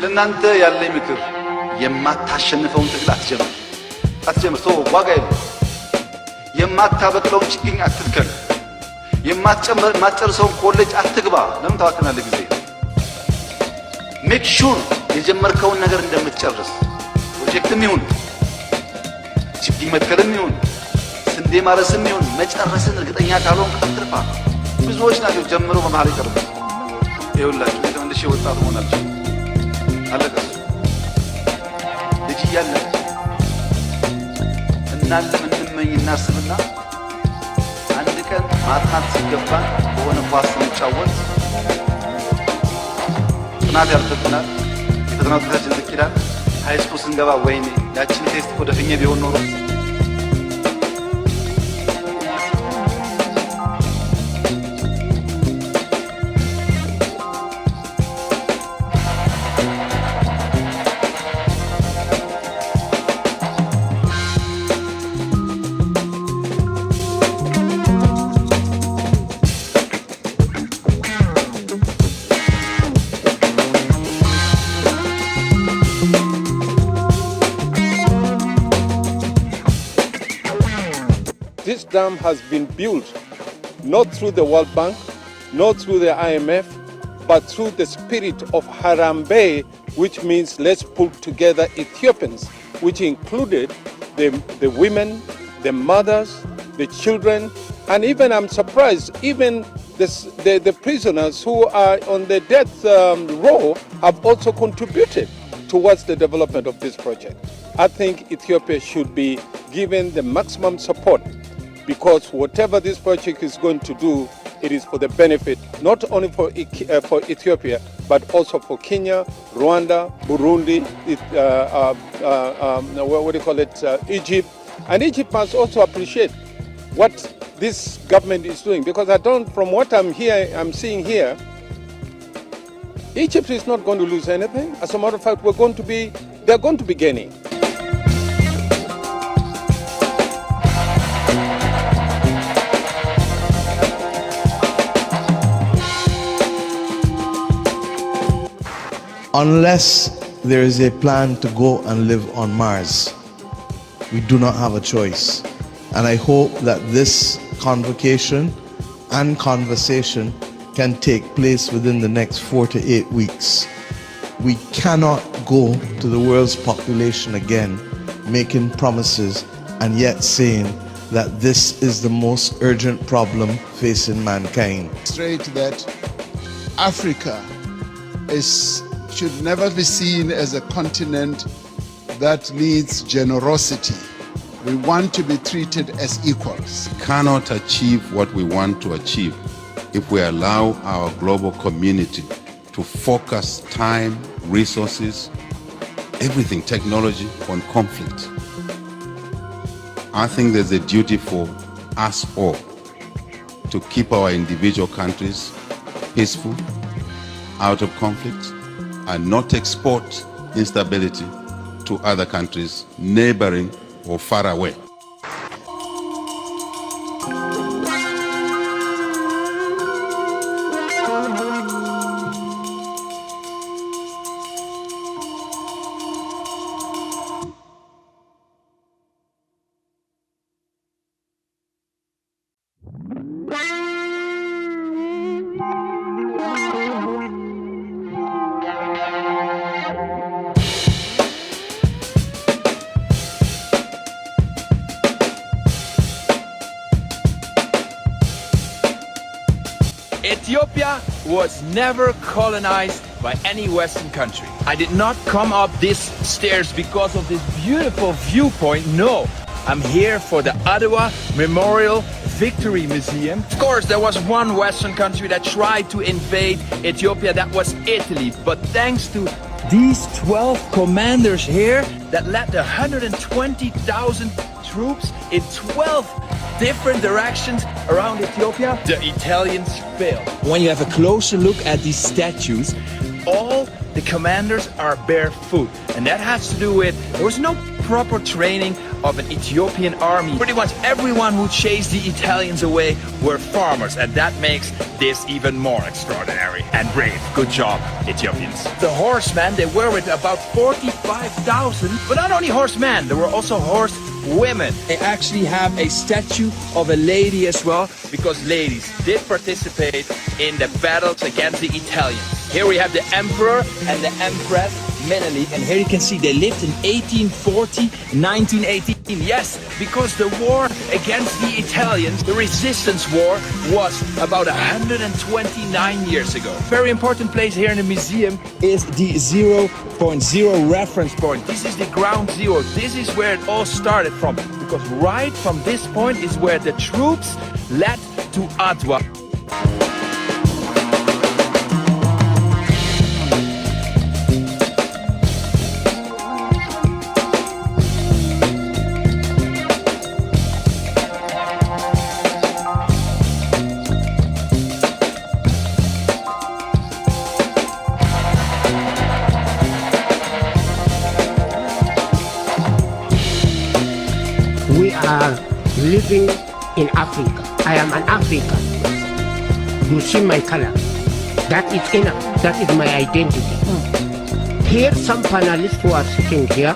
ለእናንተ ያለኝ ምክር የማታሸንፈውን ትግል አትጀምር። ተው፣ ዋጋ የለውም። የማታበቅለውን ችግኝ አትትከል። የማትጨርሰውን ኮሌጅ አትግባ። ለምን ታዋክናለህ ጊዜ? ሜክ ሹር የጀመርከውን ነገር እንደምትጨርስ። ፕሮጀክትም ይሁን ችግኝ መትከልም ይሁን ስንዴ ማረስም ይሁን መጨረስን እርግጠኛ ካልሆን አትርፋ። ብዙዎች ናቸው ጀምረው በመሃል ይቀርቡ። ይኸውላችሁ ተመልሼ ወጣት ሆናለሁ አለቀሱ ልጅ እያለን እናንተም እንመኝ እናስብና አንድ ቀን ማጥናት ሲገባን በሆነ ኳስ ስንጫወት ጥናት ያልፍብናል። የፈተና ውጤታችን ዝቅ ይላል። ሃይስኩል ስንገባ ወይኔ ያችን ቴስት እኮ ደፍኜ ቢሆን ኖሮ This dam has been built not through the World Bank, not through the IMF, but through the spirit of Harambe, which means let's pull together Ethiopians, which included the women, the mothers, the children, and even I'm surprised, even the prisoners who are on the death row have also contributed towards the development of this project. I think Ethiopia should be given the maximum support, because whatever this project is going to do, it is for the benefit not only for Ethiopia, but also for Kenya, Rwanda, Burundi, Egypt. And Egypt must also appreciate what this government is doing, because from what I'm seeing here, Egypt is not going to lose anything. As a matter of fact, they're going to be gaining. Unless there is a plan to go and live on Mars, we do not have a choice. And I hope that this convocation and conversation can take place within the next 4 to 8 weeks. We cannot go to the world's population again making promises and yet saying that this is the most urgent problem facing mankind. Straight that Africa should never be seen as a continent that needs generosity. We want to be treated as equals. We cannot achieve what we want to achieve if we allow our global community to focus time, resources, everything, technology, on conflict. I think there's a duty for us all to keep our individual countries peaceful, out of conflict, and not export instability to other countries neighboring or far away. Ethiopia was never colonized by any Western country. I did not come up these stairs because of this beautiful viewpoint. No, I'm here for the Adwa Memorial Victory Museum. Of course, there was one Western country that tried to invade Ethiopia, that was Italy. But thanks to these 12 commanders here that led the 120,000 troops in 12 different directions around Ethiopia, the Italians failed. When you have a closer look at these statues, all the commanders are barefoot. And that has to do with, there was no proper training of an Ethiopian army. Pretty much everyone who chased the Italians away were farmers, and that makes this even more extraordinary and brave. Good job, Ethiopians. The horsemen, they were with about 45,000, but not only horsemen, there were also horse women. They actually have a statue of a lady as well, because ladies did participate in the battles against the Italians. Here we have the emperor and the empress, Menelik, and here you can see they lived in 1840, 1918. Yes, because the war against the Italians, the resistance war, was about 129 years ago. Very important place here in the museum is the 0.0 reference point. This is the ground zero. This is where it all started from, because right from this point is where the troops led to Adwa. We are living in Africa. I am an African. You see my color. That is enough. That is my identity. Here, some panelists who are sitting here,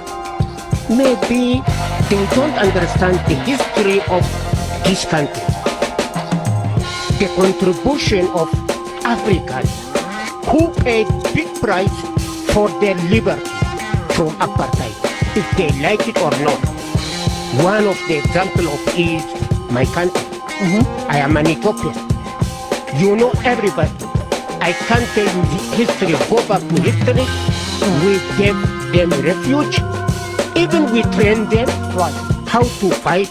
maybe they don't understand the history of this country. The contribution of Africans who paid big price for their liberty from apartheid, if they like it or not. One of the example of is my country. I am an Ethiopian. You know everybody. I can't tell you the history. Go back to history. We gave them refuge. Even we trained them how to fight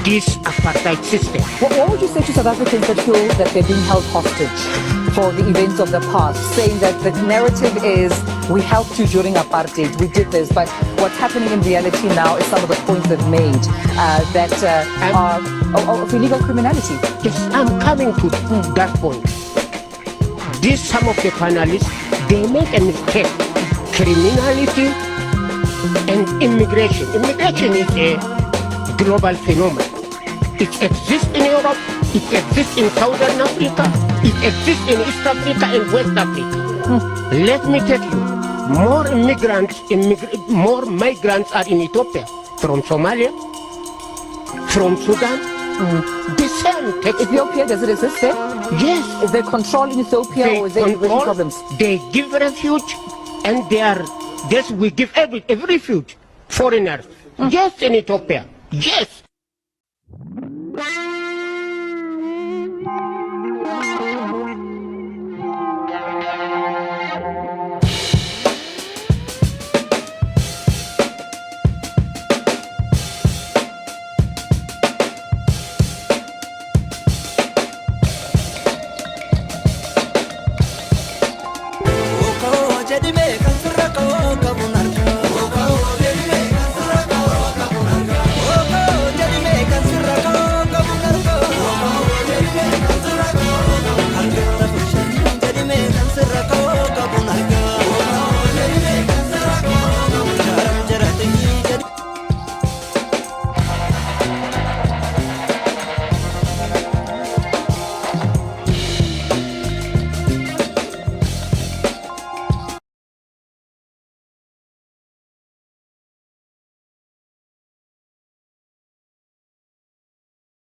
this apartheid system. What would you say to South Africans that feel that they're being held hostage for the events of the past, saying that the narrative is we helped you during apartheid, we did this, but what's happening in reality now is some of the points they've made that are of illegal criminality? Yes, I'm coming to that point. Some of the panelists, they make a mistake. Criminality and immigration. Immigration is a global phenomenon. It exists in Europe, it exists in Southern Africa, it exists in East Africa and West Africa. Let me tell you, more migrants are in Ethiopia, from Somalia, from Sudan. The same text. Ethiopia, does it exist there? Yes. Is there control in Ethiopia or is there immigration problems? They give refuge and we give every refuge, foreigners. Yes, in Ethiopia. Yes.